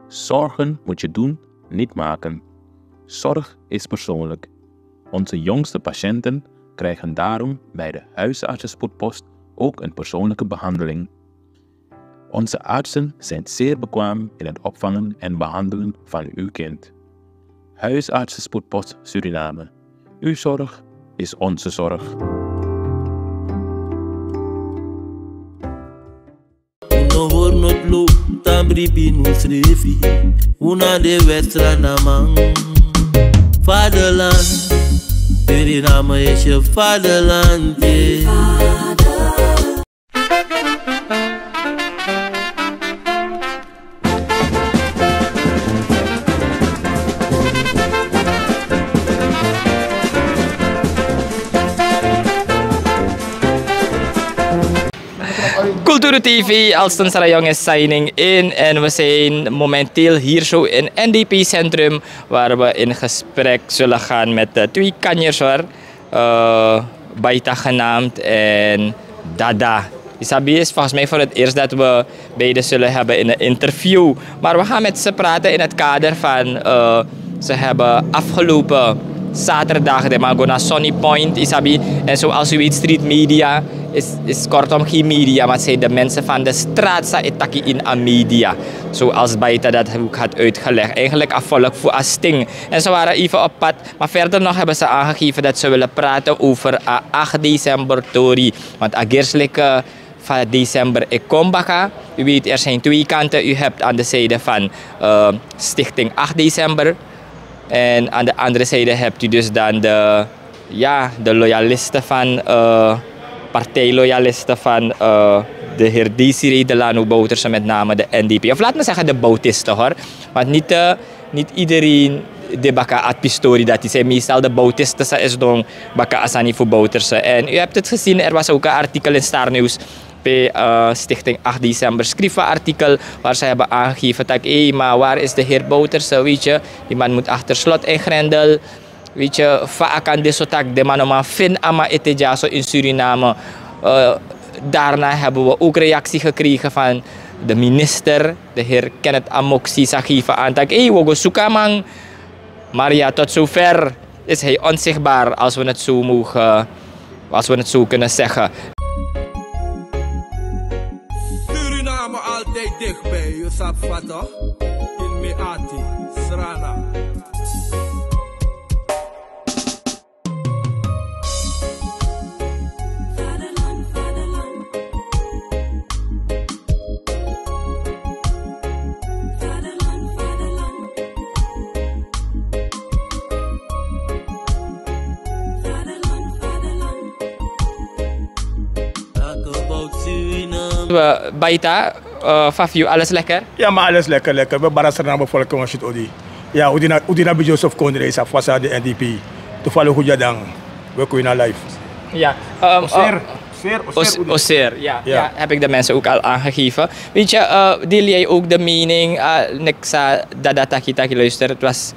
Zorgen moet je doen, niet maken. Zorg is persoonlijk. Onze jongste patiënten krijgen daarom bij de huisartsenspoedpost ook een persoonlijke behandeling. Onze artsen zijn zeer bekwaam in het opvangen en behandelen van uw kind. Huisartsenspoedpost Suriname. Uw zorg is onze zorg. Una de wetra namang Vaderland, Suriname is je vaderland. Cultuur TV, Alston Sarayong is signing in en we zijn momenteel hier zo in NDP Centrum waar we in gesprek zullen gaan met twee kanjers hoor. Baita genaamd en Dada. Isabi is volgens mij voor het eerst dat we beide zullen hebben in een interview. Maar we gaan met ze praten in het kader van ze hebben afgelopen zaterdag de Magona Sunny Point Isabi. En zoals u weet, street media is kortom geen media, maar het zijn de mensen van de straat sa etaki in a media. Zoals Baita dat ook had uitgelegd. Eigenlijk afvolk voor Asting. En ze waren even op pad, maar verder nog hebben ze aangegeven dat ze willen praten over 8 december Tori. Want agerselijke van december ik kom baka. U weet, er zijn twee kanten. U hebt aan de zijde van Stichting 8 december. En aan de andere zijde hebt u dus dan de loyalisten van, partijloyalisten van de heer Desiree Delano Bouterse, met name de NDP. Of laat me zeggen de Boutisten hoor. Want niet iedereen de baka at pistori dat is. Meestal de Boutisten is dan baka asani voor Bouterse. En u hebt het gezien, er was ook een artikel in Star Nieuws bij Stichting 8 december. Schreef een artikel waar ze hebben aangegeven dat maar waar is de heer Bouterse, weet je. Die man moet achter slot en grendel. Weet je, vaak aan deze tak de man om fin ama etejaso in Suriname. Daarna hebben we ook reactie gekregen van de minister, de heer Kenneth Amoxi, zag geven aan dat we gaan zoeken man. Maar ja, tot zover is hij onzichtbaar als we het zo mogen, als we het zo kunnen zeggen. Suriname altijd dichtbij, je sapt vader. In me ati, Srana. Baita, Fafio, alles lekker? Ja, maar alles lekker. We barassen naar bevolking als je het odi. Ja, Udina bij Joseph Kondre is afwas aan de NDP. Toevallig goed dan. We kunnen live. Ja. Oser, ja, heb ik de mensen ook al aangegeven. Weet je, deel jij ook de mening, neksa Dada taki luister, het was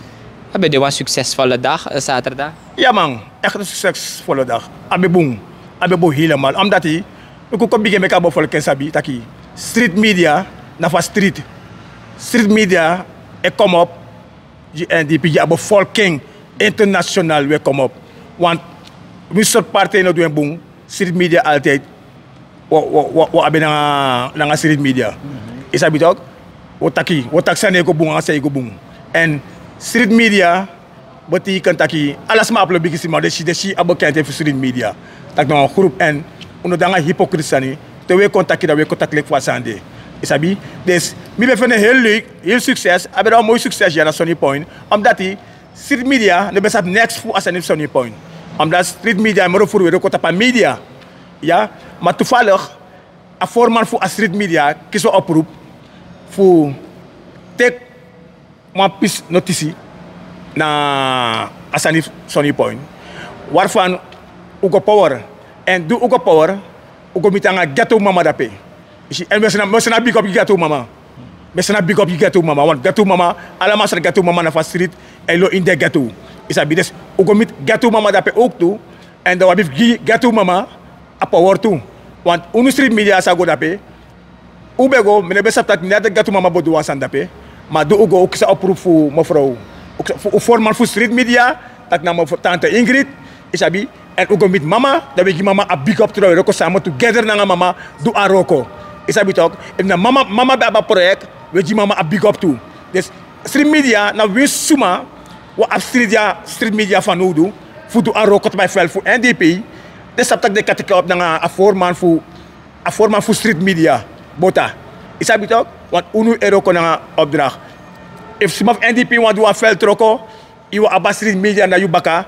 een succesvolle dag, zaterdag? Ja man, echt een succesvolle dag. Abeboom helemaal. Omdat hij, ik kom begin met elkaar bevolking sabi, taki. Street media, na street media, ik kom op, en die bevolking internationaal weer kom op. Want we soort partijen doen boom, street media altijd, we hebben naar street media. Is dat ook? Wat tak zijn ego boom, als ego boom. En street media betekent taki, alles maar op de maar de bekend heeft street media. Dat nou een groep en onder dan hypocrisie zijn. Te we contacten dat we contacten voor Sande. Isabi, dus we vinden heel leuk, heel succes. We hebben een mooi succes hier aan Sunny Point, omdat die street media de best next voor aan Sunny Point. Omdat street media maar voor we ook media, ja. Maar toevallig, een voorman voor street media kies we oproep voor take een piece notitie naar Sunny Point, waarvan ook power en doe ook power. Ook met een ghetto mama dape. En we zijn big up je ghetto mama. We zijn big up je ghetto mama. Want ghetto mama, allemaal zijn ghetto mama naar de street en lo in de ghetto. Is dat dus ook met ghetto mama dape ook toe. En dan heb je ghetto mama a power toe. Want onze street media sa go dape. Ubego, meneer besap dat niet de ghetto mama bodo was aan dape. Maar doe ook een oproep voor mevrouw. Voor voorman voor street media. Dat naar mijn tante Ingrid. Isabi. En ook met mama. Dat we mama een big up terwijl we samen together naar mama. Doe aan roko. Isabi toch. En mama bij een project. We gaan mama een big up toe. Dus street media. Nou we suma. Wat street media van nu doen. Voor doe aan roko bij veld voor NDP. Dus dat ik de op naar een voorman voor street media. Bota. Isabi toch. Want unu eroko naar opdracht. If some of NDP want to do a veld troko, you want a street media na you baka,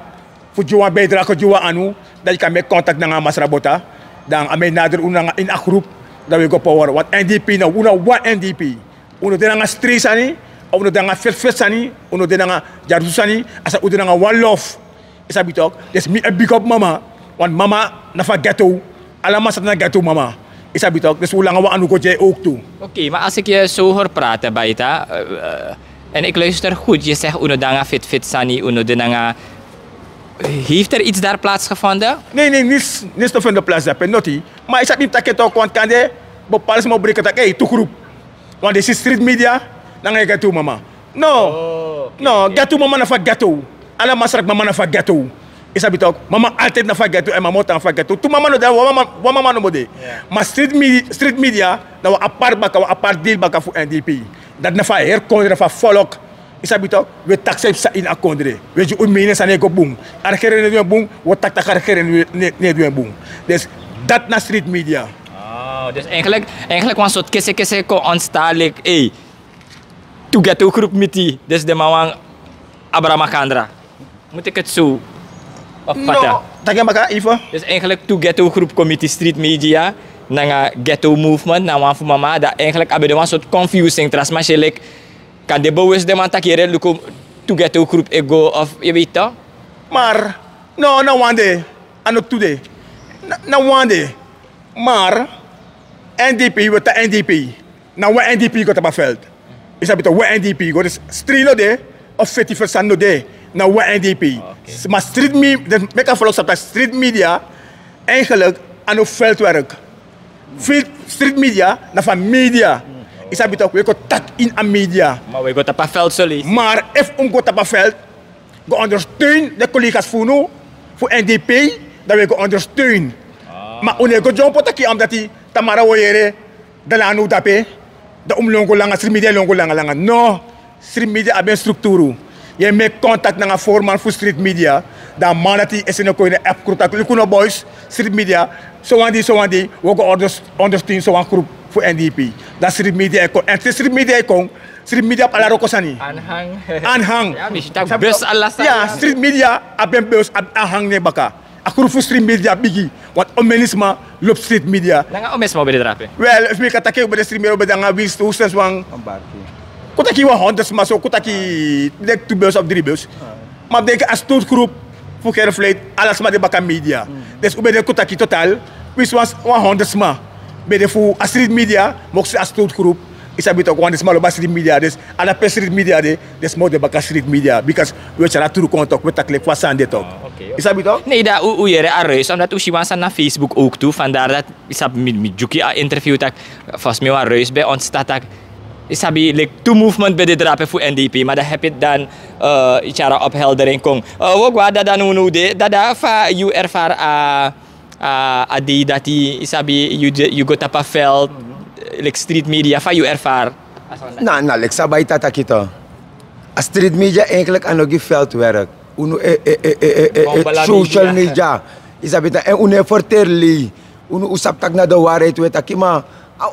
voor jou bijdrage jou anu, dat je kan met contact naar Masrabota, dan aan mij nader in een groep, dat we go power. Want NDP nou, una wat NDP, uno de na stress ani, uno de na first ani, uno de na jarus ani, asa uno de na one love, isabi toch? Dus me a big up mama, want mama na fa ghetto, allemaal zat na ghetto mama. Isabi toch? Dus hoe lang we anu go jij ook toe? Oké, maar als ik je zo hoor praten, Baita. En ik luister goed, je zegt uno danga fit sani, uno danga. Heeft er iets daar plaatsgevonden? Nee, niets te vinden plaats hebben, notie. Maar ik heb niet dat ik toch kan de bepaalde moment breken dat ik groep. Want dit is street media, dan ga ik toe mama. No, ghetto mama na van ghetto. Alle masrak mama na van ghetto. Ik heb toch, mama altijd na van ghetto en mama na van ghetto. Toen mama no daar, wa mama no mode. Maar street media, dat we apart deel baka voor NDP. Dat na van herkondre van volk. Isabi toch, we taxen in akondre. We je unmene sa nego boom. Argeren ne boom, we tak argeren ne doen boom. Dus dat na street media. Oh, dus eigenlijk was soort kisse ko ontstaan like, to get to groep met die. Dus de mawang Abramakandra. Moet ik het zo opvatten? No, tak je maka Eva. Dus eigenlijk to get to groep committee street media, na ghetto movement, na wan voor mama, dat eigenlijk hebben we een soort confusing tras maar like kan de bouwers de man takeren lukum to get to groep ego of je weet toch? Maar no one day, ano today. Na one day. Maar NDP wat de NDP. Na we NDP got op veld. Is dat we NDP got dus strilo de of 50% no de. Na we NDP. Maar street media, de meka volgens op street media eigenlijk aan veldwerk. Street media na van media. Is dat beter we tak in a media. Maar we gaan op veld zullen. Maar if gaat op veld, we ondersteunen de collega's voor NDP, dat we ondersteunen. Maar wanneer we jump op omdat die tamara woyere de lanu dape, de omlongo langa street media longo langa. No, street media hebben structuur. Je maakt contact met een voorman voor street media. Dan man dat die is in een app contact. Je kunt boys street media. Zo aan die, we gaan ondersteunen zo'n groep voor NDP. Dat street media kon. En street media kon. Street media op alle rokosani. Aanhang. Ja, misschien bus alles. Ja, street media hebben bus aanhang ne baka. A groep voor street media bigi. Want onmenisme loopt street media. Nanga onmenisme bij de drapen. Wel, if me katake op de street media, dan gaan we hoe steeds wang. Kutaki wa honderds maar zo kutaki dek 2 bus of 3 bus. Maar denk als groep voor kerfleet alles maar de baka media. Dus ube de kutaki totaal wis was 100 maar. Bij de voor street media mocht ze als groep is a bit ook 100 maar op street media. Dus alle street media de dus moet de baka street media because we zijn terug contact met takle kwa sande toch. Is dat toch? Nee, dat je reis omdat u was na Facebook ook toe vandaar dat is op met Juki interview dat vast me een reis bij ons staat dat isabi like two movement bij de drapen voor NDP, maar dat heb je dan iets opheldering kon. Ook wat dat dan nu de dat fa you ervaar adi dat die isabi you go tapa veld like street media fa you ervaar. Nou, like Baita takito. A street media eigenlijk aan ook veldwerk. Uno social media. Isabi ta uno vertelli. Uno usap tak na de waarheid weet akima.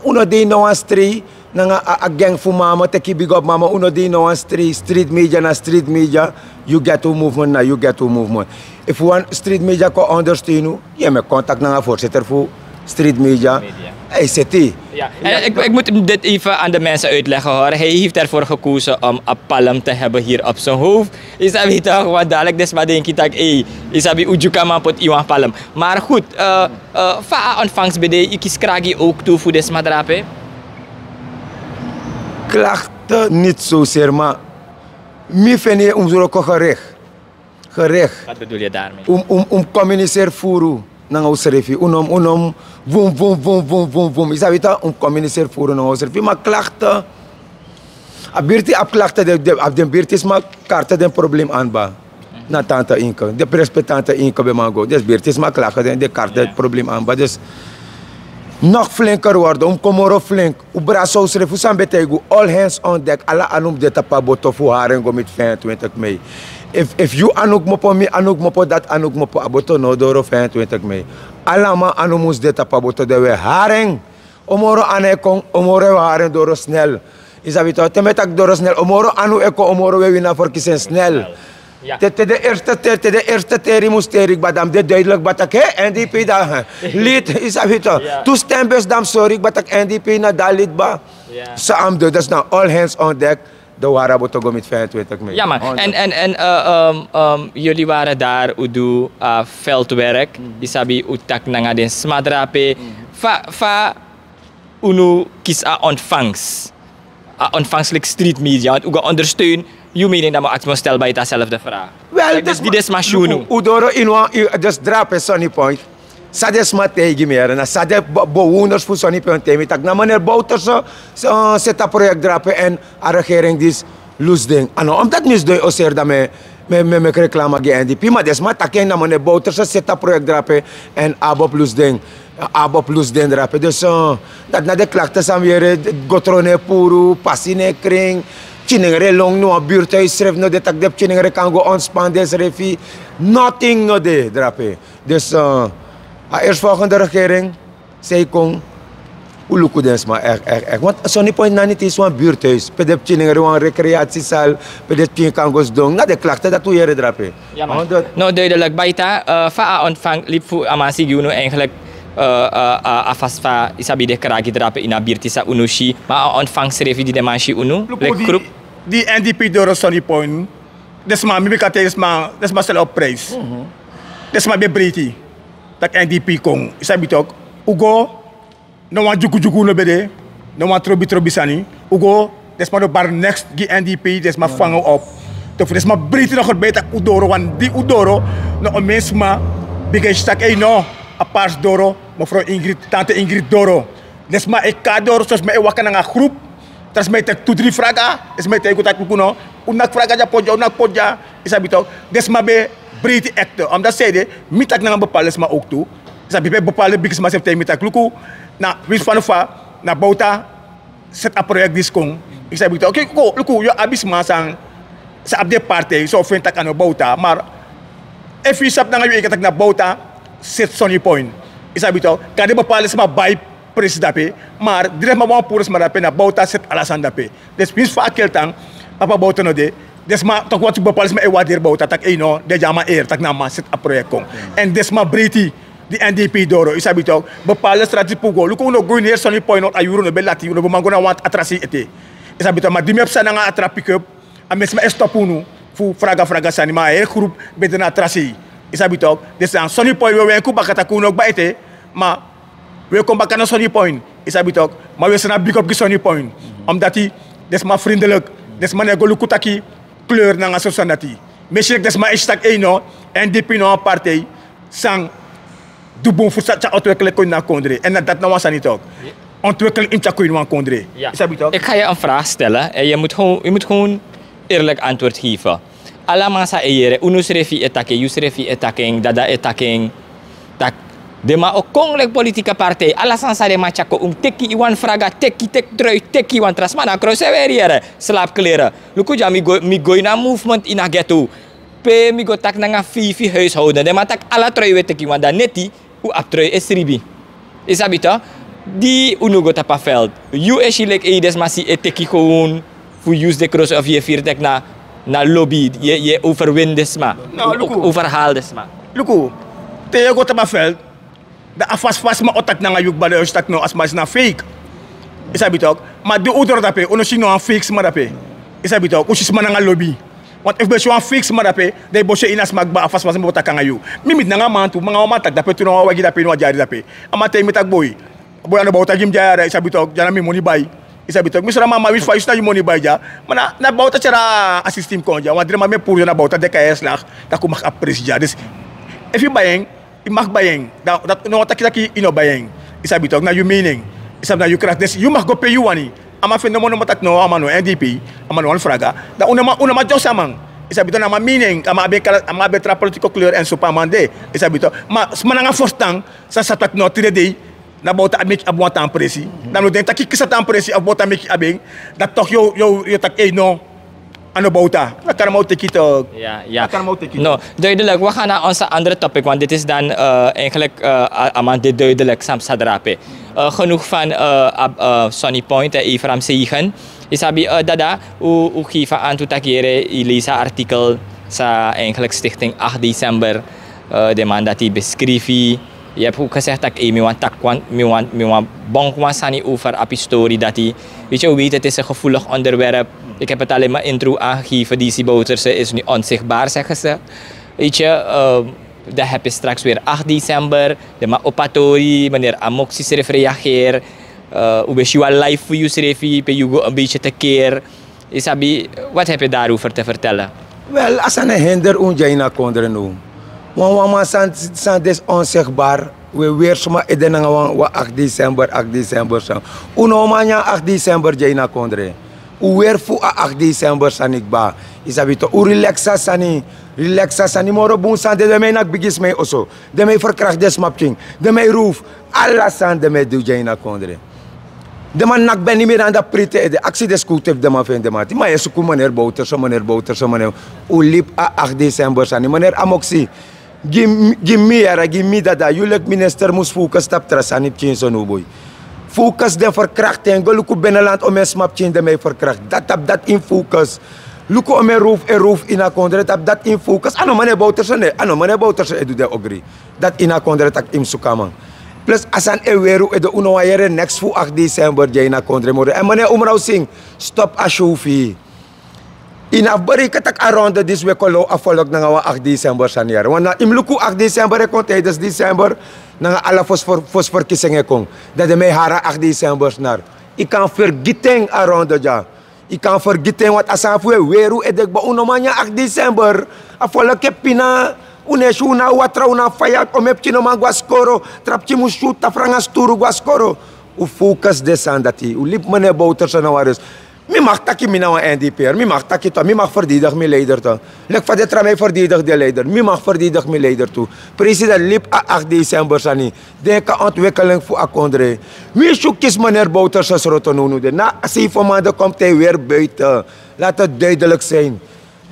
Uno di no street nga a gang fu mama te big up mama uno di no street media na street media you get to movement na you get to movement. If you want street media ko ondersteunen, je me contact na voorzitter voor street media. Hey, zet ja, ik moet dit even aan de mensen uitleggen hoor. Hij heeft ervoor gekozen om een palm te hebben hier op zijn hoofd. Is dat weet toch wat dadelijk dus maar denk ik dat is dat bij ujuka man pot iwan palm. Maar goed, va ontvangst bij de ik kragi ook toe voor des madrape. Klachten niet zozeer, maar mi vind je om gerecht. Wat bedoel je daarmee? Communiceren voeren. Nang usrefi unom vum. Is dat communiceren voeren nang usrefi. Maar klachten A birti afklachten de birtis maar kaarten den probleem aanba. Na tante inko. De prespetante inko bij mango. Dus birtis maar klachten de kaarten het probleem aanba. Dus nog flinker worden, komoro flink. Braso schreef, usan betegu, all hands on deck. Alla anum de tapa boto fu harengo met 25 mei. If you anuk mopo mi, anuk mopo dat, anuk mopo aboto no doro 25 mei. Alla ma anumus de tapa boto de we hareng. Omoro ane kong, omoro we hareng doro snel. Isabito, temetak doro snel. Omoro anu eko, omoro we wina voor kisen snel. Ja. De eerste teri moest terik badam de duidelijk batak he NDP da lid is avito to stembus dam sorry batak NDP na dalit ba sa amdo dat is nou all hands on deck de wara botogo met 25 mei. Ja man en jullie waren daar udu veldwerk isabi utak nanga den smadrape fa unu kies a ontvangstelijk street media want uga ondersteun. Je mening dat we actie stellen bij hetzelfde vraag. Wel, dus die is maar schoenen. Udoro inwa dus drapen Sunny Point. Sades maar tegen meer. Na sades bewoners voor Sunny Point tegen. Tak na meneer Bouterse zet dat project drapen en de regering dus loesding. Ano omdat misdoen oser dat me reclame ge NDP. Maar des maar takken na meneer Bouterse zet dat project drapen en abop loesding. Abop loesding drapen. Dus dat na de klachten zijn weer gotrone puru, passine kring. Chiningere long no buurthuis schreef no de tak de chiningere kan go ontspannen refi nothing no de drape. Dus eerstvolgende regering zei kon uluku des maar echt want Sunny Point na niet is een buurthuis. Pedep chiningere een recreatiezaal, pedep chin kan go doen. Na de klachten dat we drape. Ja man. Nou duidelijk Baita fa ontvang liep voor amasi guno eigenlijk afas fa isabi de kragi drape ina birtisa unushi maar ontvang schreef die de manchi unu groep die NDP door Sunny Point desma mi bekate desma stel op prijs desma be briti tak NDP kong isabi tok ugo no wan juku no bede no wan trobi sani ugo desma do bar next gi NDP desma vangen op to desma briti nog het beter udoro wan di udoro no omensma bigay stak no a paars doro, mevrouw Ingrid, tante Ingrid Doro. Desma ik kador, zoals mij wakker naar een groep. Terus mij tek 2-3 vragen, is mij tek utak kuno. Unak vragen ja podja, unak podja, is abito. Desma be breedte acte, omdat zij de mitak naar een bepaalde desma ook toe. Is abito bepaalde bigs maar heeft mitak luku. Na wis van fa, na Baita, set up project diskong. Is abito. Oké, luku, yo abis masang sa abde partij, zo vind ik aan Baita, maar if je sap na ngayon ikatak na Baita. Set Sunny Point. Isabito, kade bepaalde sama bij presidape, maar direct maar wan pures maar dape na Baita set alasan dape. Dus pins fa akel tang, papa Baita no de, des ma tok wat bepaalde sama ewadir Baita tak no, de jama tak na ma set a project kong. En des ma briti di NDP doro, isabito, bepaalde strategie pugo, luko no go neer Sunny Point not ayuro no belati, no mango na want atrasi ete. Isabito, ma dimep sa nga atra pick up, ames ma estopunu fu fraga sani ma groep bete na atrasi. Isabito, dus aan Sunny Point we wenku bakata kuno baite, maar we komen bakana Sunny Point. Isabito, maar we zijn big up Sunny Point. Omdat hij, des maar vriendelijk, des maar nego lukutaki kleur na society. Misschien des maar is tak eno, NDP no een partij, sang dubon voor satja ontwikkelen kon na kondre. En dat nou was aan niet ook. Ontwikkelen in tjakoin wan kondre. Isabito. Ik ga je een vraag stellen en je moet gewoon eerlijk antwoord geven. Alla masa eyere unus refi etake, yus refi etaking, dada etaking, tak dema okonglek politika partij, alla sansare machako teki iwan fraga, teki tek trui, teki iwan trasmana kroseveriere, slaapkleren. Luku ja mi goina movement in a ghetto. Pe mi go tak nanga fifi huishouden, dema tak alla trui we teki iwan da neti, u ap trui es ribi. Isabito, di unu go tapa veld. You esilek eides masi eteki gewoon, fu use de cross of je viertek na lobby, je overwint desma. Overhaal desma. Luku, te je gaat op een veld, de afwas maar otak na ngayuk bale ostak no asmas na fake. Isabi toch, maar de ouder dape, ono sino an fake ma dape. Isabi toch, usis man nga lobby. Want if be an fake ma dape, de boshe inas magba afwas ma otak ngayu. Mimit na nga mantu, mga matak dape tuno wagi dape no jari dape. Amate mitak boy. Boy ano ba otak gim jara, isabi toch, jana mi money buy. Isabi tok misra mama wis fa isna yumoni bayja mana na bauta cara assistim konja wadre mame pour na bauta de kayes lag ta ku mak appreciate des if you bayeng i mak bayeng dat no taki ino bayeng isabi tok na you meaning isab na you crack des you mak go pay you wani ama fe no mo matak no ama no NDP Amanuan fraga. Da una josa man. Is abito na meaning ama betra political kleur en so pamande. Is abito. Ma smananga forstang sa satak no tire na bota amik abwa tan presi. Dan no den taki kisa tan presi abwa tan miki abing. Dat toch yo tak no. Ano bouta? Dat kan hem ook tekenen. Ja. Dat kan hem ook tekenen. No, duidelijk. We gaan naar onze andere topic, want dit is dan eigenlijk aan dit duidelijk samsadrape. Genoeg van Sonny Point en Ephraim Segen. Isabi Dada, u geven aan toe takere lezen artikel sa eigenlijk stichting 8 december de man dat hij beschreef. Je hebt ook gezegd dat ik me want bonkwan sani over api story dat hij, weet je, het is een gevoelig onderwerp. Ik heb het alleen maar intro aangegeven, die Bouterse is nu onzichtbaar, zeggen ze. Weet je, dan heb je straks weer 8 december, de ma opatori, meneer Amoxi schreef reageer, je live voor je schreef, je een beetje te keer. Isabi, wat heb je daarover te vertellen? Wel, als een hinder onjaina kondre nu. Want we zijn onzichtbaar. We weer zomaar eden na 8 december sang. Uno manya 8 december jaina kondre. U weer fu 8 december sanik ba. Isabito u relaxa sani moro bun san de mij nak bigis mij oso. De mij verkracht des mapking. De mij roof. Alla san de mij du jaina kondre. De man nak ben niet meer aan dat prite. De actie des goed heeft de man vinden maar. Maar je zoekt meneer Bouterse. U liep 8 december sani. Meneer Amoxi. Give me Dada. Jullie minister moest focus op trasani change no boy. Focus de verkrachting. Luku binnenland om een smap change de mij verkracht. Dat in focus. Luku om een roof in a kondre. Dat in focus. Ano meneer Bouterse doet de ogri. Dat in a kondre tak im sukaman. Plus asan eweru edo unoayere next fu 8 december jay na kondre more. En meneer Umrao Singh stop a shofi. In afbari katak around this week kolo afolog na nga 8 december sanier. Wana imluku 8 december e konte des december na nga ala fosfor kisenge kong. Dat de may hara 8 december snar. I kan vergitting around the ja. I kan vergitting wat asafu e weru edek ba unomanya 8 december afolog ke pina uneshu na watra una faya omep chino magwa skoro trapchi mushoot ta franga sturu gwa skoro. U focus desandati. U lip meneer Bouterse na waris. Mi mag taki mina wa NDP'er, mi mag taki to, mi mag verdedig mi leider to. Lek van dit mij verdedig de leider, mi mag verdedig mi leider toe. President liep 8 december sani, denk ontwikkeling voor akondre. Wie zoekjes meneer Bouterse rotonunu de, na 7 maanden komt hij weer buiten. Laat het duidelijk zijn.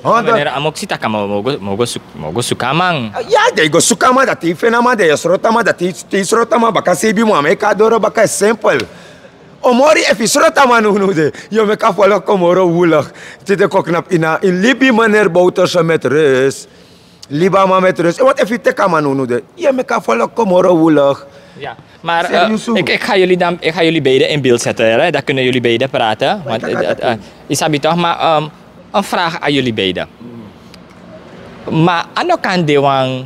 Meneer Amoxi taka mogo sukamang. Ja, de go sukama dat hij fenama de rotama dat hij rotama baka sebi mo ameka doro baka simpel. Omori efisrota manunude. Je me kan volgen komoro woelig. Zit ik ook knap in Libi meneer Bouterse met rust. Libama met rust. Wat even te kan manunude. Je me kan volgen komoro woelig. Ja, maar ik ga jullie beiden in beeld zetten. Hè? Dan kunnen jullie beiden praten. Want Isabi toch, maar een vraag aan jullie beiden. Maar ano kan de wang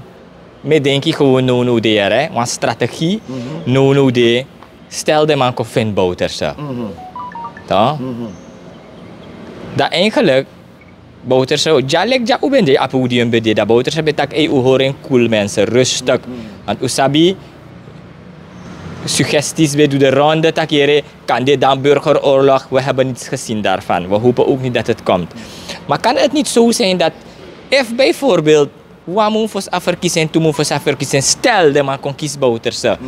me denki gewoon no de hè? Want strategie no de. Stel de man vindt Bouterse. Toch? Dat eigenlijk Bouterse, jalek ja ubende op podium bede. Dat Bouterse betak horen cool mensen, rustig. Want usabi suggesties we doen de ronde takere kan dit dan burgeroorlog. We hebben niets gezien daarvan. We hopen ook niet dat het komt. Maar kan het niet zo zijn dat if bijvoorbeeld wamu fos afverkiezing, tumu fos afverkiezing, stel de man kon kies Bouterse.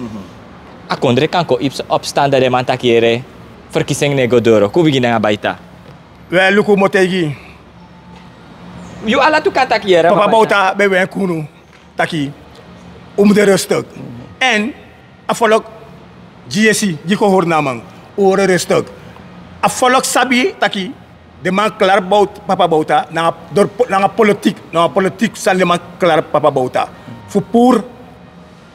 Akondre kan ko opstaan dat de man takere verkiezing nego doro. Ko begin nga Baita. Wel luku motegi. You ala tu katakere. Papa Bouta be wen kunu taki de rustig. En afolok GSC jiko hoor namang ore rustig. Afolok sabi taki de man klaar bout Papa Bouta na politiek san de man klaar Papa Bouta. Voor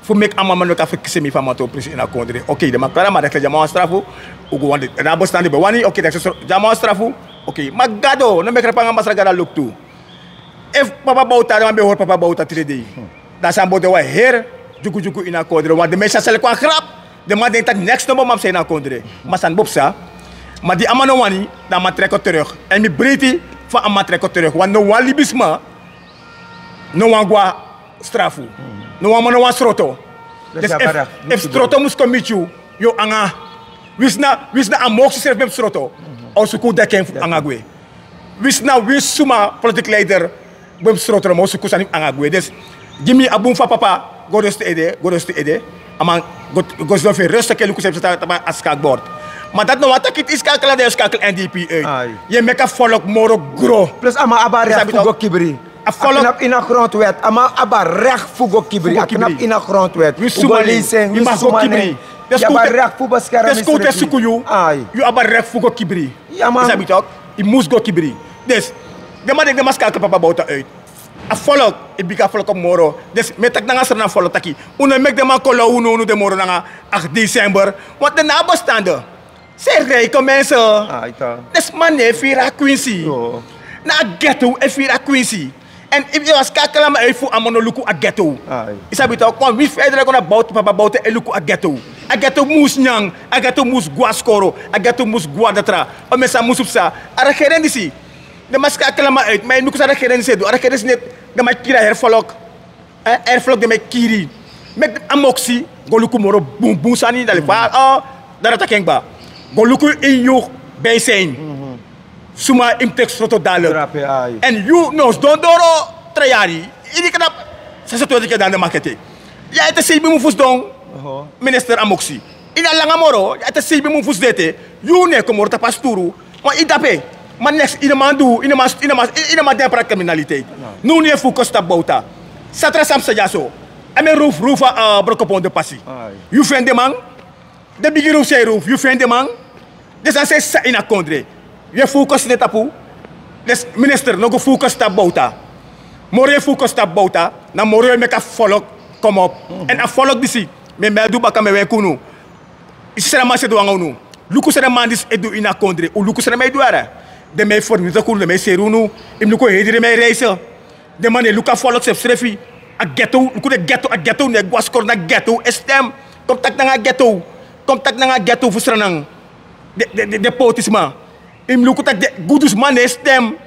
voor mij allemaal maar nog even kiezen me van mijn toekomst in akkoord. Oké, de man klaar maar dat je jammer strafu. Oké, want de nabo staan die wani. Oké, dat je jammer strafu. Oké, maar gado, no me krapanga masra gada look toe. If Papa Bouta, dan behoort Papa Bouta 3D. Dan zijn boden wij her, juku in akkoord. Want de mensen zullen kwam grap. De man denkt dat next nummer mam zijn akkoord. Maar zijn bopsa. Maar die amano wani, dan man trekken terug. En mi breedte van amman trekken terug. Want no wan libisma, no wan gwa strafu. No wan no wan stroto. Dus if stroto moest komen met yo anga. Wisna amox schrijft met stroto. Als je goed dekken anga gwe. wis na wis suma political leader bem strotra mo su kusani angagwe des gimi abum fa papa godos te ede amang godos fe resta ke lu kusep ta askak bord maar dat no watakit iskakel de iskakel NDP je meka volk moro gro plus ama aba recht fugo kibri Knap in een grondwet. Ama aba recht fugo kibri. Knap in een grondwet. Ugo leasing. Je mag ook kibri. Je aba recht fugo bescherming. Descoute sukuyu. Je aba recht fugo kibri. Ja man. Is dat je moest go kibri. Dus, de man ik de maskakel papa Bouta uit. A volk, ik biga volk op moro. Dus, met tak nanga serna volk taki. Una mek de man kola unu de moro nanga 8 december. Want de nabestaanden. Ze rijke mensen. Dus man heeft hier a Quincy. Na ghetto heeft hier a Quincy. En if je was kakela maar even aan luku a ghetto. Is dat beter? Want wie verder gaan naar buiten, papa buiten en luku a ghetto. A ghetto moest njang, a ghetto moest skoro, a ghetto moest datra. O mensen moest op sa. Ara gerendisi. De mas kakela maar uit. Maar nuku sa ara gerendisi do. Ara gerendisi net de maar kira hervolk. Hervolk de maar kiri. Met amoxi, go luku moro boom boom sani dali. Daar dat kengba. Go luku in jou bij zijn. Suma im tekst roto dalen. En you knows don doro trayari. Ini kenapa sesuatu yang kita dah marketing. Ya itu sih bimu fus dong. Minister Amoxi. Ini alang amoro. Ya itu sih bimu fus dete. You ne komor tapas turu. Ma idape. Ma next ina mandu. Ina mas dia para kriminaliteit. Nu ne fokus tab Bouta. Satra sam sajaso. Ame roof brokopon de passi. You friend de man. De bigi roof say roof. You friend de man. Desa say sa ina kondre. Je focus net tapu. Dus minister, nog focus tab Bouta. Morgen focus tab Bouta. Na morgen meka volk kom op. En a volk disi. Me do baka me we kunu. Isi sera ma se do angonu. Luku sera mandis edu ina kondre. U luku sera me duara. De me forni ta kunu de me serunu. Im luku hedire me reise. De mane luka volk se strefi. A ghetto, luku de ghetto ne guaskor na ghetto. Estem. Kontak na ghetto. Kontak na ghetto fusranang. De potisma. Im luku tak de gudus man stem.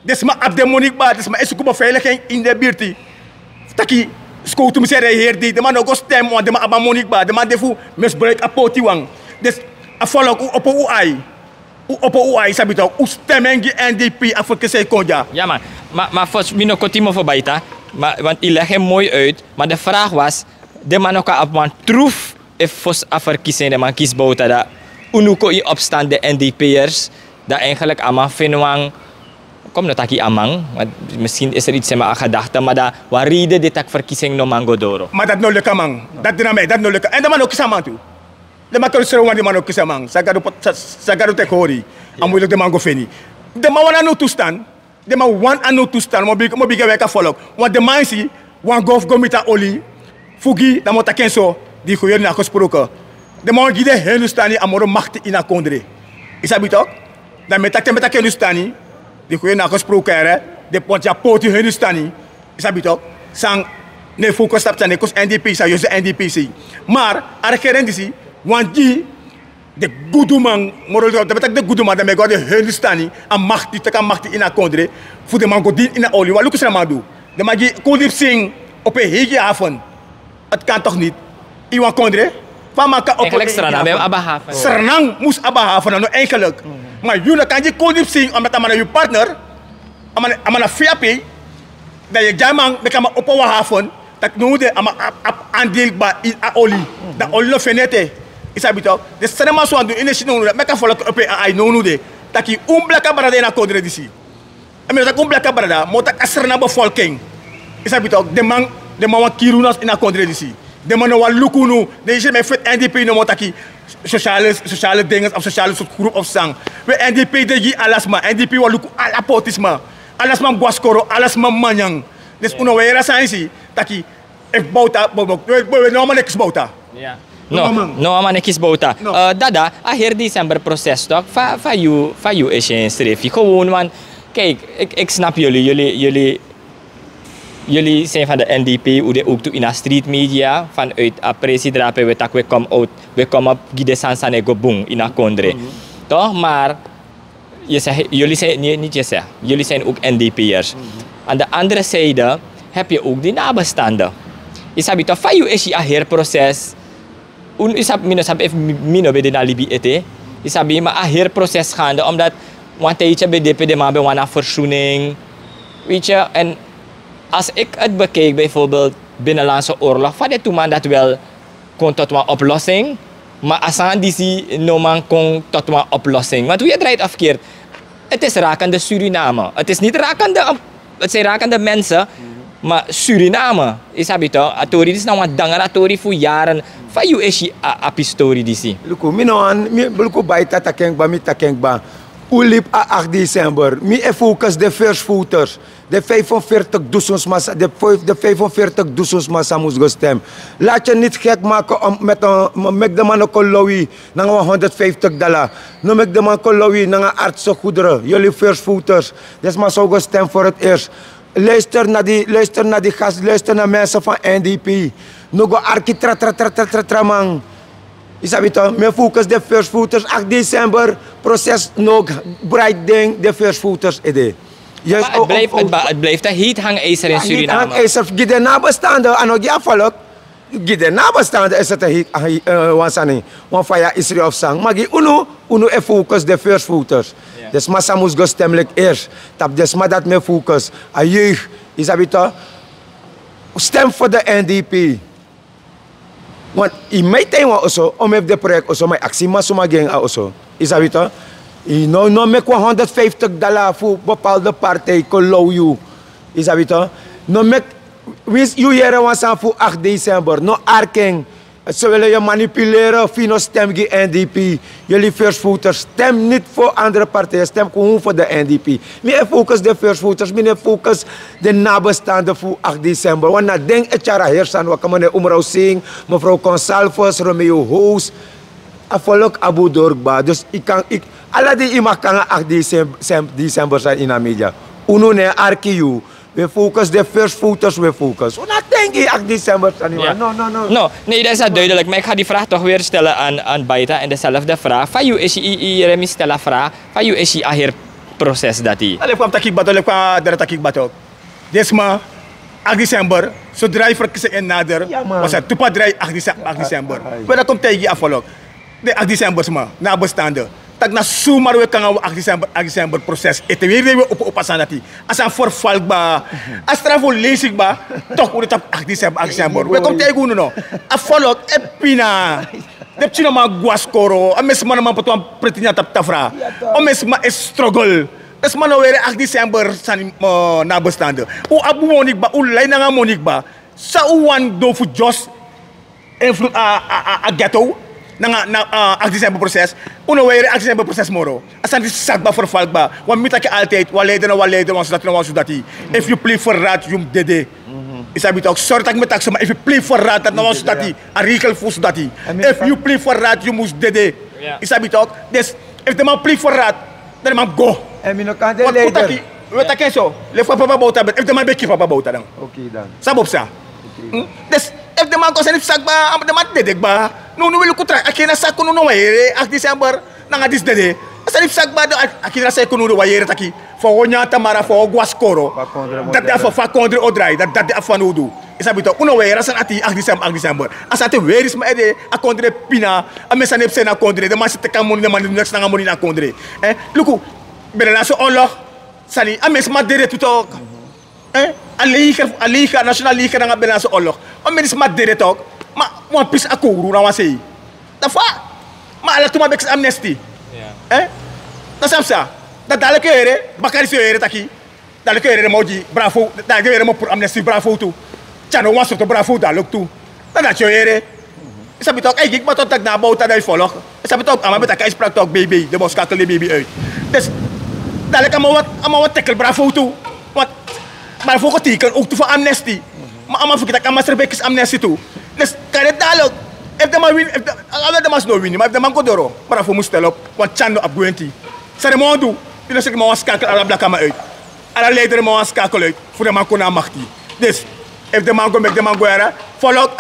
Desma abdemonik ba, desma esukuba veiligheid in de buurt. Taki skoutu me sere hier di, de man ook stem, want de man abamonik ba, de man defu misbruik a poti wang. Des a volk u op u ai. U op u ai sabito, u stemmengi NDP Afrika se konja. Ja maar volgens mij kotimo voor Baita, want je legt hem mooi uit, maar de vraag was, de man ook op man troef if fos Afrika de man kies Bouta da unuko i opstand de NDP'ers. Dat eigenlijk allemaal vinden kom dat aki amang, want misschien is er iets in mijn gedachten, maar dat waar reden dit ik verkiezing no mango doro. Maar dat no lukt man, dat dinamai, dat no lukt. En de man ook kisaman toe. De man kan zo de man ook kisaman. Sagaro te kori, amulik de mango feni. De man wana no toestand, de man wan ano toestand, mo biga weka volk. Want de man si wan gomita oli, fugi, dan moet kenso die goeie na gesproken. De man gide hele stani amoro macht in a kondre. Is dat toch? Dan met dat Hindustani, die goeie nagesproken de pontja poti Hindustani, is dat toch? Sang ne focus op zijn kos NDP sa je NDP. Maar arkerendisi, want die de goeduman, moral dat de goeduman dat me god de Hindustani, a macht die macht in a kondre, voor de man godin in a olie. Wat lukt ze maar doen? De magi Kuldeep Singh op een hege avond. Het kan toch niet? Iwan kondre? Eigenlijk Suriname abahaven. Suriname moest abahaven nou eigenlijk. Maar jullie kan je Kuldeep Singh omdat aan je partner, aan een fiapi, dat je jamang met een opwahaven, dat noemde aandeel bij olie. Dat olie no fenete. Is dat toch? De Suriname zo aan doen in de China, met een volk op ai noemde, dat je blaka barada na kodre disi. En met dat blaka barada, moet ik Suriname bevolking. Is dat toch? De man kirunas in a kodre disi. De man wa lukunu, de is met fit NDP no motaki sociale dingen of sociale groep of sang. We NDP de gi alasma, NDP wa luku alapotisma. Alasma skoro, alasma manyang. Dus uno we era sainsi taki if Bouta we no man ekis Bouta. Ja. No man ekis Bouta. Dada, a December proces toch? Fa you is een streefje. Gewoon man, kijk, ik snap jullie zijn van de NDP, hoe de ook toe in de street media, vanuit president we komen op Gide Sansanego boom in de kondre. Toch? Maar jullie zijn niet je zegt, jullie zijn ook NDP'ers. Aan de andere zijde heb je ook die nabestaanden. Is dat toch? Van jou is je herproces. Is dat minus heb even mino bij de Libi ete. Is dat maar een herproces gaande, omdat Want tijdje bij de maar bij een verzoening. Weet je, en als ik het bekijk bijvoorbeeld Binnenlandse Oorlog, van dit man dat wel kon tot een oplossing. Maar als aan die no man kon tot een oplossing. Want hoe je draait afkeert, het is rakende Suriname. Het is niet rakende, het zijn rakende mensen. Maar Suriname is habito. Atori is nou een danger atori voor jaren. Van jou is je apistori disi. Luku, mi Baita takengba, mi takengba. Ulip a 8 december. Mi focus de versvoeters. De 45.000 massa, de 45.000 massa moest gestemd. Laat je niet gek maken om met de man kolowi naar $150. No met de man kolowi naar artsengoederen. Jullie versvoeters. Dus maar zo gestemd voor het eerst. Luister naar die gast, luister naar mensen van NDP. No go arki tra man. Isabito, mijn focus de versvoeters. 8 december, proces nog bright ding, de versvoeters idee. Maar het blijft een heet hangijzer in Suriname. Hangijzer, gide nabestaande, en ook ja volk. Gide nabestaande is het een wansani. Want van ja Israël of sang. Maar uno e focus de versvoeters. Dus massa moest go stemlijk eerst. Tap dus maar dat mijn focus. A jeugd, Isabito, stem voor de NDP. Want in mijn tijd was om even de project also mijn actie maar zomaar ging also. Isabito, no make $150 voor bepaalde partij kolou you. Isabito, no make wis you here was aan voor 8 december. No arking. Ze willen je manipuleren, fino stem die NDP. Jullie versvoeters, stem niet voor andere partijen, stem gewoon voor de NDP. Meer focus de versvoeters, meer focus de nabestaanden voor 8 december. Want na denk het jaar heersen, wat kan meneer Umrau Singh, mevrouw Consalvos, Romeo Hoos, afvolk Abu Dorgba. Dus alle die iemand kan 8 december zijn in de media. Uno ne arkiu. We focus de versvoeters, we focus. Wat denk je 8 december? Ja. No, nee, dat is duidelijk. Maar ik ga die vraag toch weer stellen aan Baita. En dezelfde vraag. Van jou is je remi stellen vraag. Van jou is je aher proces dat die. Allee, kwam takik bato, kwam takik bato. Desma, 8 december, zodra je verkiezingen nader, was het toepa draai 8 december. Maar dat komt tegen je afvalok. De 8 december, nabestaanden. Tak na sumar we kan 8 december proces. Het weer we op asanati. As een verval ba, as trafo lezing ba, toch wordt het 8 december. We komen tegen no. Afvalok epina. De chino ma guascoro, a mes man patuan pretinya tap tafra. O mes ma struggle. Es man weer 8 december san nabestaande. O abu monik ba, o lay na nga monik ba. Sa uwan do fu jos invloed a ghetto. Na 8 december proces, uno weer 8 december proces moro. Asan die sakba voor valkba, want met je altijd, wat leider, want zodat hij. If you play for rat, you dede. Is dat niet ook zorg dat ik met taxen, maar if you play for rat, dat nou zodat hij, een regel voor zodat hij. If you play for rat, you must dede. Is dat niet ook? Dus, if de man play for rat, dan man go. En mijn kan de leider. Weet je zo? Leef papa Bouta, if de man beki papa Bouta dan. Oké dan. Sabop sa. Dus, if de man kan zijn sakba, de man dede ba. No wil ko tra akina sa kuno no wayere 8 December nanga dis dede asali sakba do akina sa kuno do wayere taki fo wonya tamara fo guascoro dat da fa kondre odrai dat da fa no do isabito uno wayere san ati 8 December asate where is ma ede a kondre pina a mesane pse na kondre de ma site kamoni de man next na moni na kondre luku bela so Allah sani a mes ma dere tutok a liga national liga nga bela so Allah o mes ma dere tok ma mo pis ako na wasi tafa ma ala tuma bex amnesty tasamsa da dale ke ere bakari so ere taki dale ke ere moji bravo da ke ere mo pour amnesty bravo tu chano waso to bravo da lok tu da cho ere sabi tok ay gik ma to tag na bouta dai follow sabi tok ama beta ka sprak tok baby de boska kle baby uit des dale ka mo wat tackle bravo tu wat bravo ko tiken ook tu voor amnesty ma ama fikita ka master bex amnesty tu dus kan het dialoog. If the man win, if the man no win, maar if the man go doro, maar voor moest op, want chando op gwenti. Zeg de man doe, die zeg ik maar schakel aan de blakama uit. Alle leider maar schakel uit, voor de man kon aan machti. Dus, if the man go make the man go era,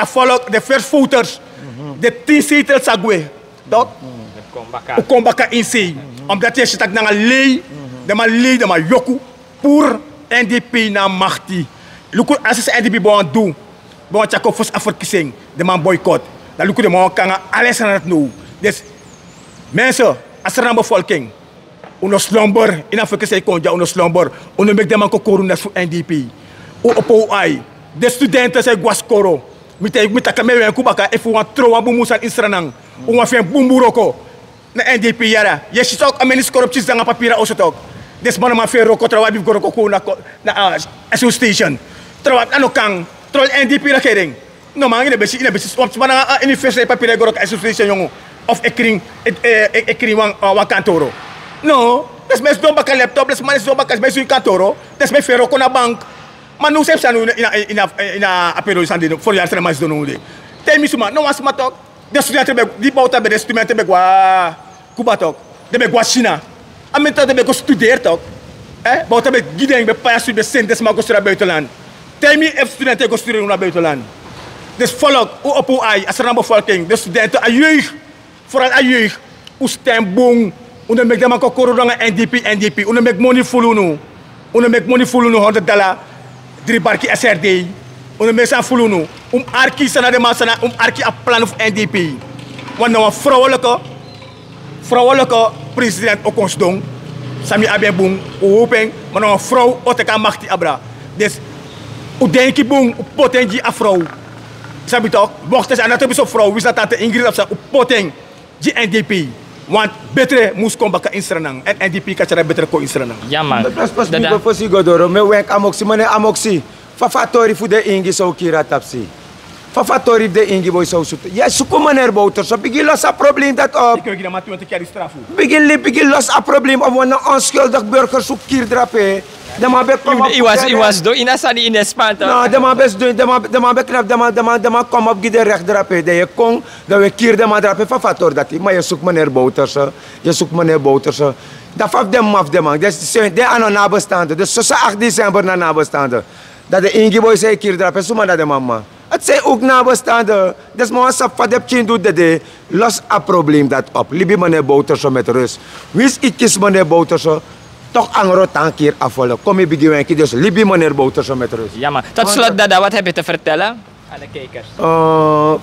follow the first footers, de 10 zetels sagwe, dat? Kom baka inzien, omdat je zit naar een lei, de man yoku, pour NDP na machti. Look, als ze NDP bon doen. Bon chako fos afverkiezing, de man boycott. Dan lukt de man kan alles aan het nou. Dus mensen, als er een bevolking, Uno slumber, in Afrika say konja, uno slumber. Uno make them anko koruna voor NDP. O opo ai. De studenten say gwa skoro. Mita kamewe en kubaka, if we want throw bumusan insranang. Uwa fen bumburoko. Na NDP yara. Yes, she talk, ameni skoro pchis danga papira also talk. Des mana ma fen roko, trawa bif goroko ko na SO station. Trawa, ano kang, troll NDP na kering. No man, ina besi, mana ini first papira goroko SO station yongo. Of ekring wang kantoro. No, des mes do baka laptop, des manes do baka mes kantoro, des mes fen roko na bank. Maar nu zelfs in apero sandi voor jaar zijn maar doen nu. Tell me suma, no was matok. De studenten die Bouta bij de studenten bij qua Cuba tok. De bij qua China. Amenta de bij studeert tok. Bouta bij gideng bij pas bij centes maar naar buitenland. Tell me if studenten go studeren naar buitenland. Dus volk op hoe ai als er een bevolking, de studenten a jeugd, vooral a jeugd, u stem boom, u mek de man ko corona NDP, u mek money fulunu, u mek money fulunu $100. 3 barki SRD. Ono mensen fulunu. Arki sana de masana arki a plan of NDP. Want nou een vrouwelijke president ook ons doen. Sami aben boom, open, maar nou een vrouw oteka machti abra. Dus u denki boom, u potengi a vrouw. Sabi toch? Mocht het aan dat vrouw, wie staat te Ingrid op zijn poteng die NDP. Want betere moest komen bij Instranang. En NDP kan je betere ko Instranang. Ja man. Pas mi go fosi go doro. Me wenk amoxi, mane amoxi. Fafatori fu de ingi so kira tapsi. Fafatori de ingi boy so sut. Ja, suko maner Bouterse. Begin los a probleem dat op. Ik wil je maar 20 keer straffen. Begin los a probleem op een onschuldig burger zoek kier drape. I was do in sani in Espanta. No, de man best doen, de man beknap, de man kom op gide recht drape. De je kon, dat we kier de man drape fafator dat hij. Maar je zoekt meneer Bouterse. Dat vaf de maf de man. Dus de aan een nabestaande. Dus zo 8 december na nabestaande. Dat de ingi boy zei kier drape, zo maar dat de mama. Het zijn ook nabestaanden. Dus maar als je dat doet, de los a probleem dat op. Libi meneer Bouterse met rust. Wist ik kies meneer Bouterse. Toch angro keer afvallen. Kom je beginnen, dus libi meneer Bouterse met rust. Ja man. Tot slot Dada, wat heb je te vertellen aan de kijkers?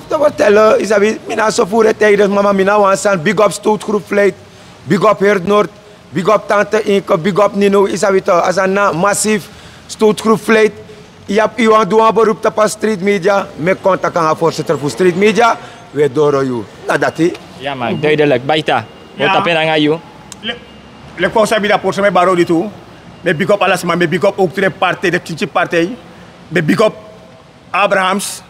Te vertellen is dat mina zo voor het tijd, mama mina wansan, big up stootgroep vleet, big up Heerd Noord, big up Tante Inke, big up Nino, is dat als een massief stootgroep vleet. Je hebt iemand doen een beroep op street media, met contact aan voorzitter voor street media, we doro you. Dat is. Ja man, duidelijk. Baita, wat heb je aan jou? Le conseil dat pour me baro di tout. Me big up alles man, me big up ook de partij, de Kinchi partij. Me big up Abrahams.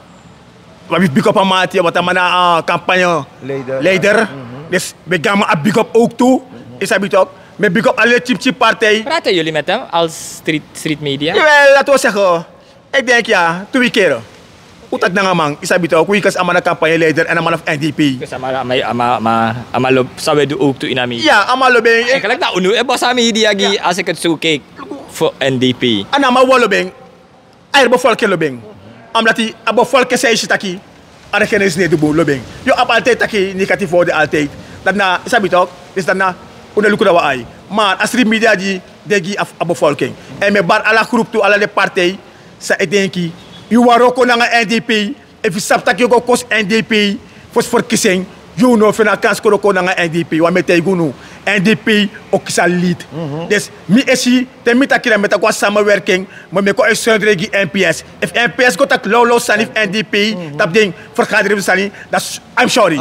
We big up Amati, wat aan mijn campagne leider. Dus we gaan a big up ook toe. Is dat toch? Me big up alle Kinchi partij. Praten jullie met hem als street media? Jawel, laten we zeggen. Ik denk ja, 2 keer. Utak na nga man, isa bitaw, kuwi kas ama na campagne leader en ama na NDP. Kasi ama lob sabi do ook to inami. Ja, ama lobeng. Kaya na uno e boss media gi as ik het zo keek voor NDP. Ana ma wo lobeng. Ay bo folke lobeng. Am lati abo folke say taki. Ara kenes ne dubo lobeng. Yo ab altijd taki negatief worden altijd. Dat na isa bitaw, is dat na una luku da wa ay. Maar as media di degi abo folke. En me bar ala groep to ala de partij sa edenki. Je waaroko na NDP, if je sapt dat je ook kost NDP, voor verkiezing, je know van kans koroko na NDP, wat met tegunu, NDP ook is een lead. Dus mi esi, ten mi takira met akwa samenwerking, maar me ko een sondregi NPS. If NPS go tak lolo sanif NDP, dat ding vergadering sani, dat I'm sorry.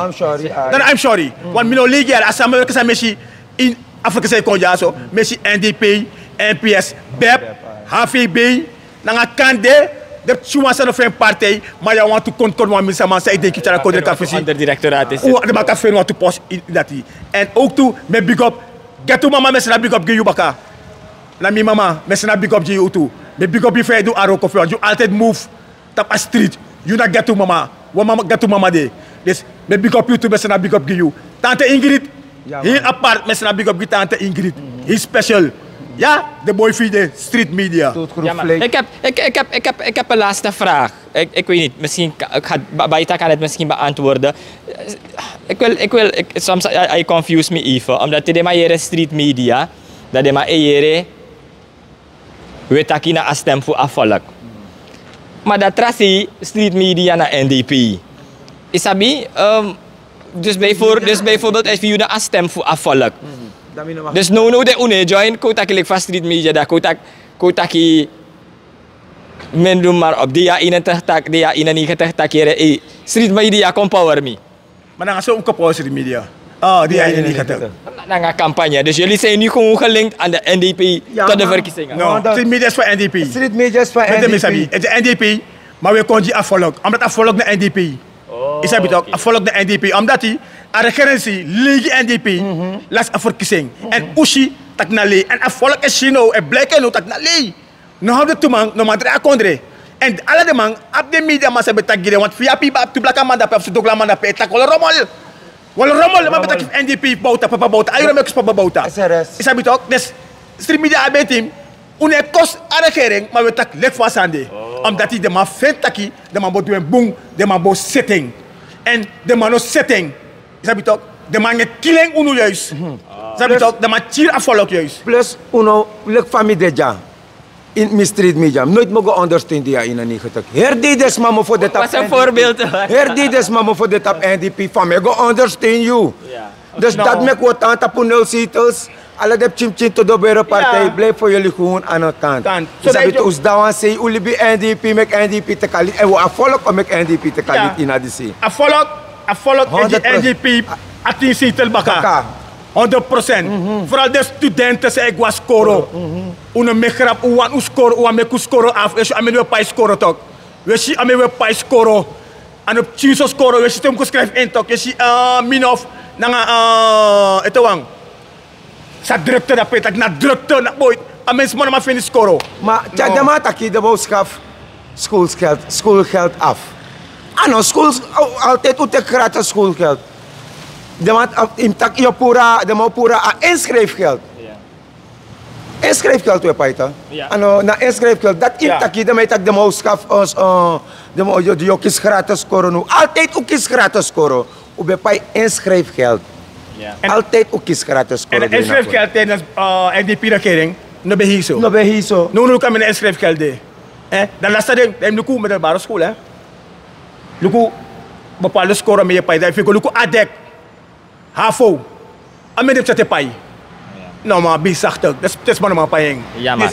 Dan I'm sorry. Want mi no ligi als samenwerking sa messi in Afrika say konja so, messi NDP, NPS, BEP, HVB, na kande. De chuansa no frame partij, maar je want to control maar mensen man zei denk ik dat ik kan visie. Ander directoraat is. O, de maka fero want to post dat die. En ook toe met big up. Ghetto mama mensen na big up ge baka. Na mi mama mensen na big up ge toe. Met big up je feit do aro koffie. You altijd move tap a street. You na ghetto mama. Wa mama ghetto mama de. Dus met big up you toe mensen na big up ge you. Tante Ingrid. Heel apart mensen na big up ge tante Ingrid. Heel special. Ja, de boy feed street media. Ja, maar ik heb een laatste vraag. Ik weet niet, misschien Baita kan het misschien beantwoorden. Soms I confuse me even, omdat de maar street media, dat de maar weet dat je na stem voor afvallen. Maar dat trasi street media naar NDP. Isabi, dus bijvoorbeeld als je na stem voor afvallen. Dus no de une join kotaki like fast street media da kotaki men doen maar op dia 91 tak dia 91 tak hier street media kom power me. Maar dan gaan ze ook op street media. Oh, dia 91. Na campagne. Dus jullie zijn nu gewoon gelinkt aan de NDP tot de verkiezingen. No, street media is voor NDP. Street media is voor NDP. Het is NDP, maar we kunnen die afvolgen. Omdat afvolgen de NDP. Is dat toch? Afvolgen de NDP. Omdat die regerentie lege NDP las een verkiezing. En Ushi tak na le. En afvolgen is Chino en blijken tak na le. No hebben de man, no man drie akondre. En alle de man, op de media maar ze betageren. Want via pipa op de blakke man dat op de dogla man dat tak wel rommel. Wel rommel, maar betekent NDP Bouta, papa Bouta. Ayo met papa Bouta. Is dat toch? Dus street media hebben team. Une kost aan de regering, maar we tak lek vast aan de. Omdat die de man vindt taki, de man moet doen boom, de man moet setting. En de man no setting. Is dat toch? De man het killing uno juist. Is dat toch? De man chier afvallen juist. Plus uno lek familie de ja. In mijn street media, nooit mogen ondersteunen die in een negentig. Herdides mama voor de tap. Wat een voorbeeld. Herdides mama voor de tap NDP van mij go ondersteunen you. Dus dat maakt wat aan tapu 0 zetels. Alle de chim tot de bere partij blijf voor jullie gewoon aan de kant. Dus dat we ons daar zeggen, jullie bij NDP met NDP te kaliet en we afvolgen om met NDP te kaliet in de zee. Afvolgen NDP 18 zetel baka. 100%. Vooral de studenten zeggen ik skoro. Una megrap uwan skoro, uwan meku skoro af. We zien we pai skoro toch. We zien we pai skoro. En op chinso skoro we zien hem schrijven in toch. Je ziet minof nanga etowang. Sa drukte dat petak na drukte na boy. A mens man maar finish skoro. Maar ja de maat aki de boodschap schoolgeld af. Ano school altijd uit gratis schoolgeld. De maat in tak je pura inschrijfgeld. Inschrijfgeld we Baita. Ano na inschrijfgeld dat in taki de maat de boodschap ons de jokjes gratis scoren nu. Altijd ook is gratis scoren. Ube pai inschrijfgeld. Altijd ook is gratis scoren. En inschrijfgeld tijdens NDP-regering, no behiso. No behiso. No kan men inschrijfgeld de. Dan laatste ding, dan luku met de baro school hè. Luku bepaalde scoren met je pai. Dan vind ik luku adek. Hafo. Amen de chate pai. No maar bizachtig. Dat is maar een pai. Ja maar.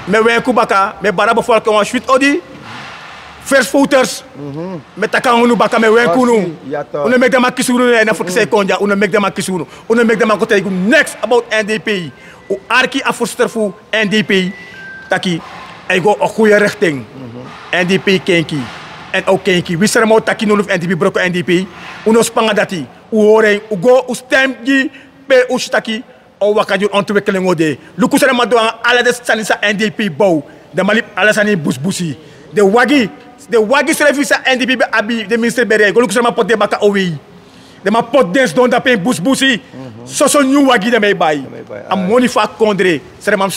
Met wij baka, met bara bevolking ons sweet odi. First voters. Met takangunu baka met wij kunu. Uno make them akisuru en afo kise konja. Uno make them akisuru. Uno make them akote next about NDP. U arki afurster fu NDP. Taki. En go een goede richting. NDP kenki. En ook kenki. Wie zijn er taki nuluf NDP broko NDP. Uno spanga dati. U horen. U go u stem die per ustaki. O wakaju ontwikkeling ode. Luku zijn maar doen alle de sanisa NDP bouw. De malip alle sani busbusi. De wagi service NDP abi de minister bere. Luku zijn maar pot de baka owi. De maar pot des don da pen busbusi. So new wagi de mij bij. Am money fa kondre. Zijn maar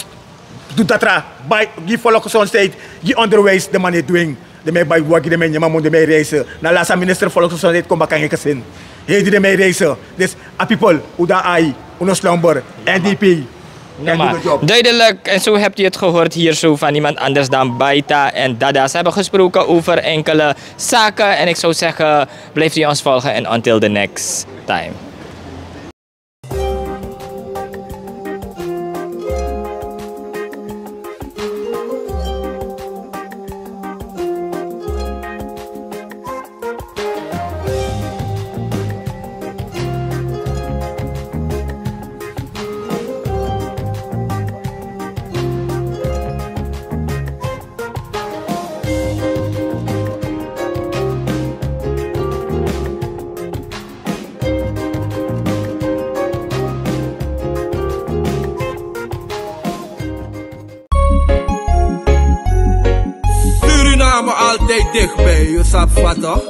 doet dat ra. Bij die volk zo'n state. Die onderwijs de man doing. De mij bij wagi de mij nyama de mij reizen. Na laatste minister volk zo'n state kom baka geen gezin. Hij die de mij reizen. Dus a people uda ai. Uno slumber, NDP. Ja, duidelijk, en zo hebt u het gehoord hier zo van iemand anders dan Baita en Dada. Ze hebben gesproken over enkele zaken en ik zou zeggen, blijft u ons volgen en until the next time. Suriname altijd dichtbij, je sap toch?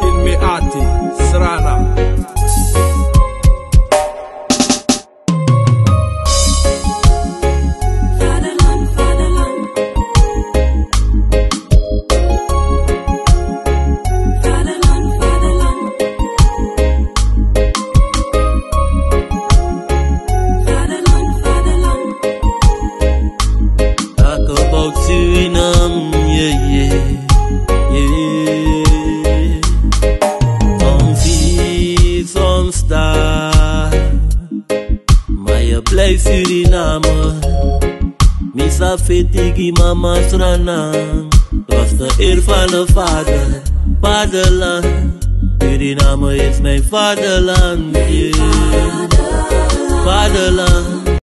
In Meati, Srana. Suriname, yeah, yeah, yeah. sa fetigi mama Suriname. Het was de eer van de vader, vaderland. Suriname is mijn vaderland, yeah. Vaderland.